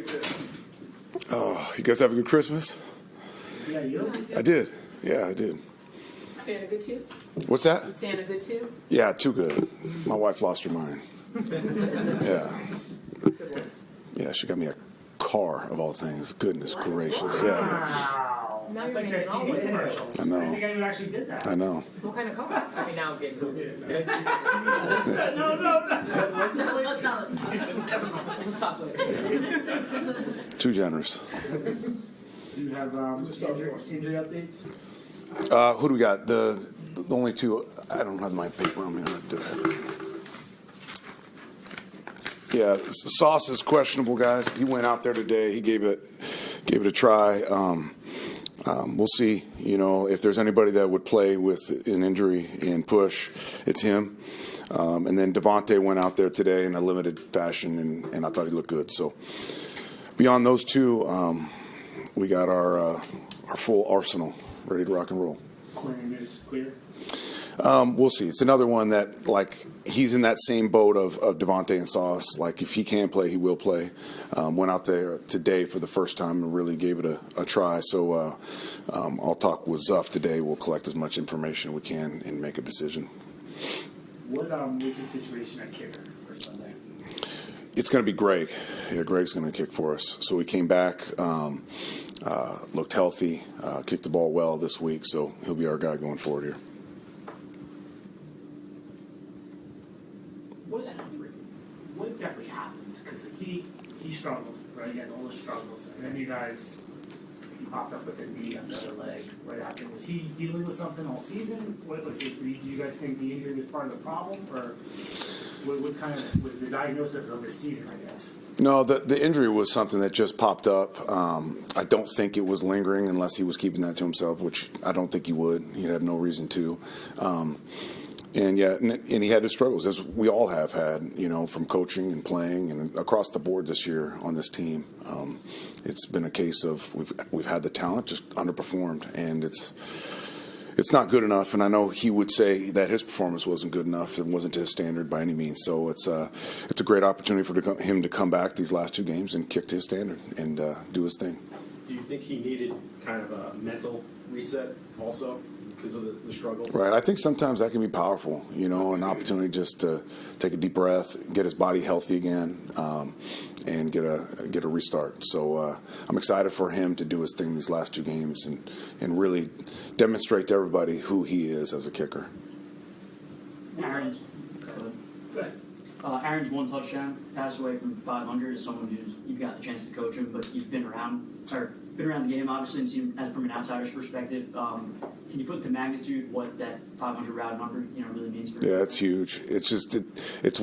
for you too. Oh, you guys have a good Christmas? Yeah, you? I did. Yeah, I did. Santa good too? What's that? Santa good too? Yeah, too good. My wife lost her mind. Yeah. Yeah, she got me a car of all things. Goodness gracious. Yeah. Wow. Now That's you're like making that all TV this. commercial. I know. I think anyone actually did that. I know. What kind of car? I mean, now I'm getting No. Let's talk later. Too generous. Do you have injury updates? Who do we got? The only two. I don't have my paper on me. Yeah, Sauce is questionable, guys. He went out there today. He gave it a try. We'll see. You know, if there's anybody that would play with an injury and push, it's him. And then Devontae went out there today in a limited fashion, and I thought he looked good. So beyond those two, we got our full arsenal ready to rock and roll. Quinn is clear. We'll see. It's another one that, like, he's in that same boat of Devontae and Sauce. Like, if he can play, he will play. Went out there today for the first time and really gave it a try. So I'll talk with Zuff today. We'll collect as much information as we can and make a decision. What was your situation at kicker for Sunday? It's going to be Greg. Yeah, Greg's going to kick for us. So we came back, looked healthy, kicked the ball well this week. So he'll be our guy going forward here. What exactly happened? Because he struggled, right? He had all those struggles, and then he popped up with a knee on the other leg right after. Was he dealing with something all season? Do you guys think the injury was part of the problem, or what kind of was the diagnosis of the season? I guess. No, the injury was something that just popped up. I don't think it was lingering unless he was keeping that to himself, which I don't think he would. He'd have no reason to. And he had his struggles, as we all have had, you know, from coaching and playing and across the board this year on this team. It's been a case of we've had the talent, just underperformed, and it's not good enough. And I know he would say that his performance wasn't good enough and wasn't to his standard by any means. So it's a great opportunity for him to come back these last two games and kick to his standard and do his thing. Do you think he needed kind of a mental reset also? Because of the struggles? Right. I think sometimes that can be powerful, you know, an opportunity just to take a deep breath, get his body healthy again, and get a restart. So I'm excited for him to do his thing these last two games and really demonstrate to everybody who he is as a kicker. Aaron's one touchdown, passed away from 500 as someone who's you've gotten the chance to coach him, but you've been around the game obviously and seen from an outsider's perspective. Can you put to magnitude what that 500 route number really means for you? Yeah, it's huge. It's just it's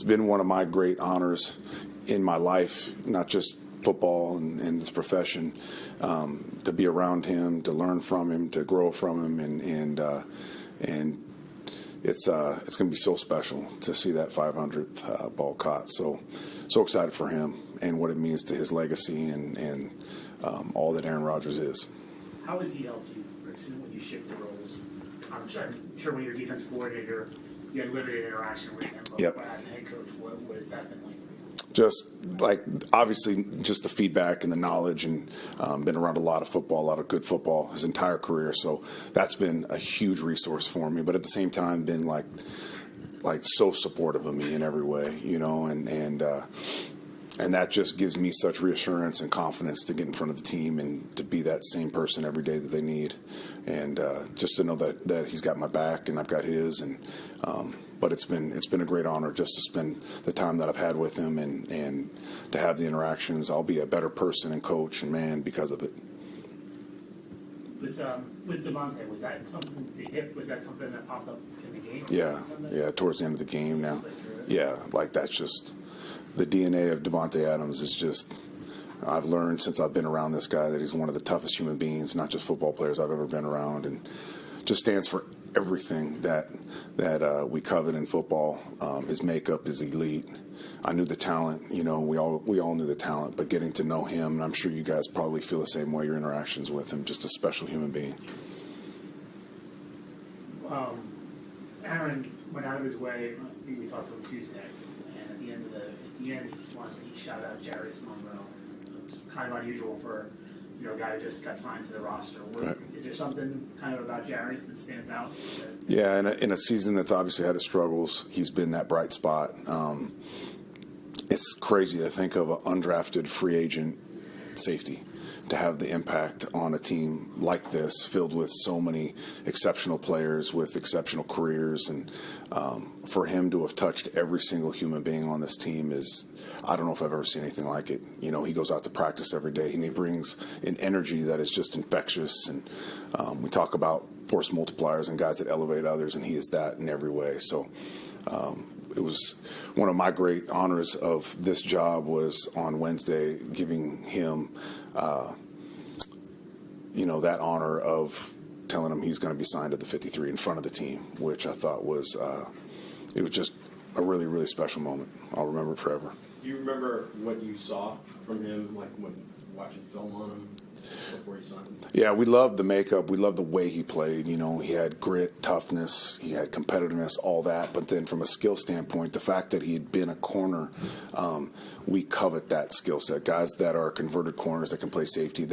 been one of my great honors in my life, not just football and this profession, to be around him, to learn from him, to grow from him, and it's going to be so special to see that 500th ball caught. So excited for him and what it means to his legacy and all that Aaron Rodgers is. How has he helped you when you shift the roles? I'm sure when you're defensive coordinator, you had limited interaction with him. But as a head coach, what has that been like for you? Just like obviously just the feedback and the knowledge, and been around a lot of football, a lot of good football his entire career. So that's been a huge resource for me. But at the same time, been like so supportive of me in every way, you know, and that just gives me such reassurance and confidence to get in front of the team and to be that same person every day that they need, and just to know that he's got my back and I've got his. And but it's been a great honor just to spend the time that I've had with him and to have the interactions. I'll be a better person and coach and man because of it. With Devontae, was that something? The hip, was that something that popped up in the game? Yeah, towards the end of the game now. Yeah, like that's just. The DNA of Devontae Adams is just, I've learned since I've been around this guy that he's one of the toughest human beings, not just football players I've ever been around, and just stands for everything that we covet in football. His makeup is elite. I knew the talent, you know, we all knew the talent, but getting to know him, and I'm sure you guys probably feel the same way, your interactions with him, just a special human being. Aaron went out of his way, I think we talked to him Tuesday, and at the end of the the end, he shouted out Jarrod Monroe. It was kind of unusual for a guy who just got signed to the roster. Right. Is there something kind of about Jarrod that stands out? Yeah, in a season that's obviously had its struggles, he's been that bright spot. It's crazy to think of an undrafted free agent safety to have the impact on a team like this, filled with so many exceptional players with exceptional careers, and for him to have touched every single human being on this team is, I don't know if I've ever seen anything like it. He goes out to practice every day, and he brings an energy that is just infectious, and we talk about force multipliers and guys that elevate others, and he is that in every way. So it was one of my great honors of this job was on Wednesday, giving him that honor of telling him he's going to be signed to the 53 in front of the team, which I thought was it was just a really, really special moment. I'll remember it forever. Do you remember what you saw from him, like when watching film on him before he signed? Yeah, we loved the makeup. We loved the way he played. He had grit, toughness, he had competitiveness, all that. But then from a skill standpoint, the fact that he had been a corner, we covet that skill set. Guys that are converted corners that can play safety,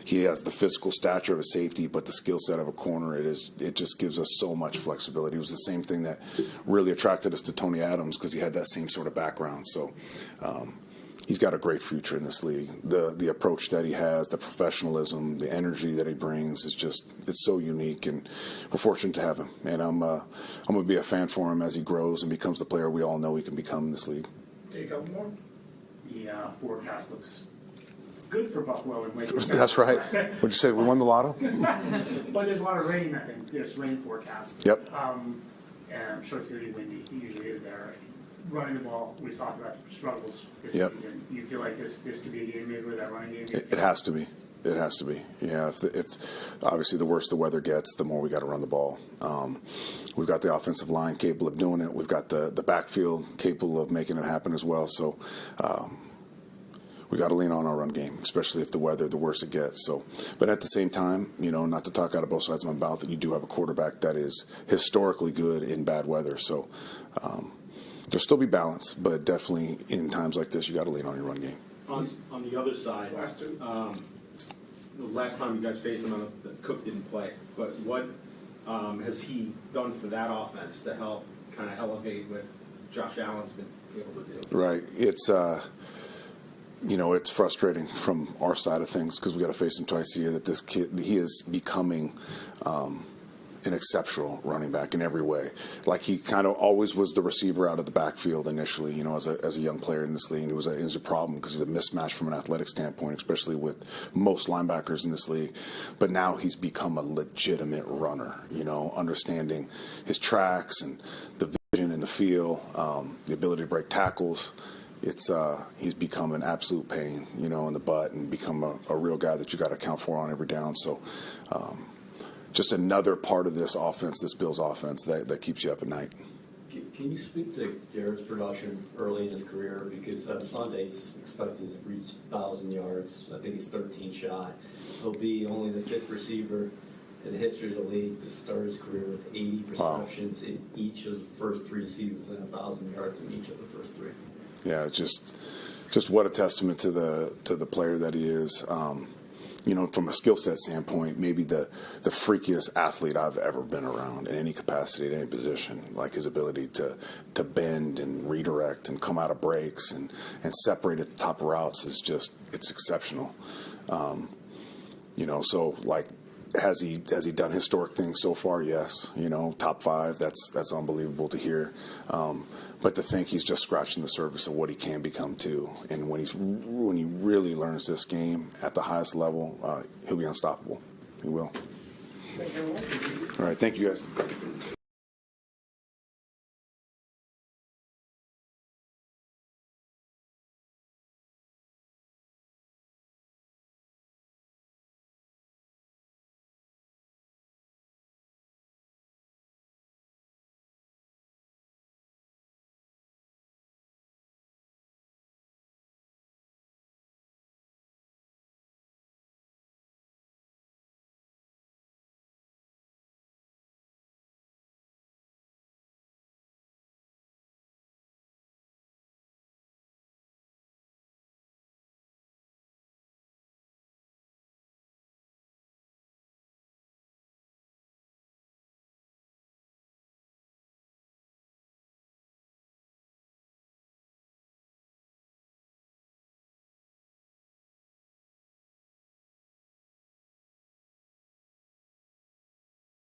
he has the physical stature of a safety, but the skill set of a corner, it just gives us so much flexibility. It was the same thing that really attracted us to Tony Adams, because he had that same sort of background. So he's got a great future in this league. The approach that he has, the professionalism, the energy that he brings it's so unique, and we're fortunate to have him. And I'm going to be a fan for him as he grows and becomes the player we all know he can become in this league. Take a couple more. The forecast looks good for Buffalo and Wake. That's right. What'd you say? We won the lotto? But there's a lot of rain, I think. There's rain forecast. Yep. And I'm sure it's going to be windy. It usually is there. Running the ball, we've talked about struggles this Yep. season. You feel like this could be a game maybe where that running game It has to be. It has to be. Yeah. If obviously the worse the weather gets, the more we got to run the ball. We've got the offensive line capable of doing it. We've got the backfield capable of making it happen as well. So we got to lean on our run game, especially if the worse it gets. So, but at the same time, not to talk out of both sides of my mouth, that you do have a quarterback that is historically good in bad weather. So there'll still be balance, but definitely in times like this, you got to lean on your run game. On the other side, the last time you guys faced him, Cook didn't play. But what has he done for that offense to help kind of elevate what Josh Allen's been able to do? Right. It's it's frustrating from our side of things, because we got to face him twice a year, that this kid, he is becoming an exceptional running back in every way. Like, he kind of always was the receiver out of the backfield initially, as a young player in this league. And it was a problem, because he's a mismatch from an athletic standpoint, especially with most linebackers in this league. But now he's become a legitimate runner, understanding his tracks and the vision and the feel, the ability to break tackles. He's become an absolute pain, in the butt, and become a real guy that you got to account for on every down. So just another part of this offense, this Bills offense, that keeps you up at night. Can you speak to Garrett's production early in his career? Because on Sunday he's expected to reach 1,000 yards. I think he's 13 shy. He'll be only the 5th receiver in the history of the league to start his career with 80 receptions in each of the first 3 seasons and 1,000 yards in each of the first 3. Yeah, just what a testament to the player that he is. From a skill set standpoint, maybe the freakiest athlete I've ever been around in any capacity, at any position. Like, his ability to bend and redirect and come out of breaks and separate at the top of routes is it's exceptional. So, like, has he done historic things so far? Yes. Top 5. That's unbelievable to hear. But to think he's just scratching the surface of what he can become too. And when he really learns this game at the highest level, he'll be unstoppable. He will. All right. Thank you, guys.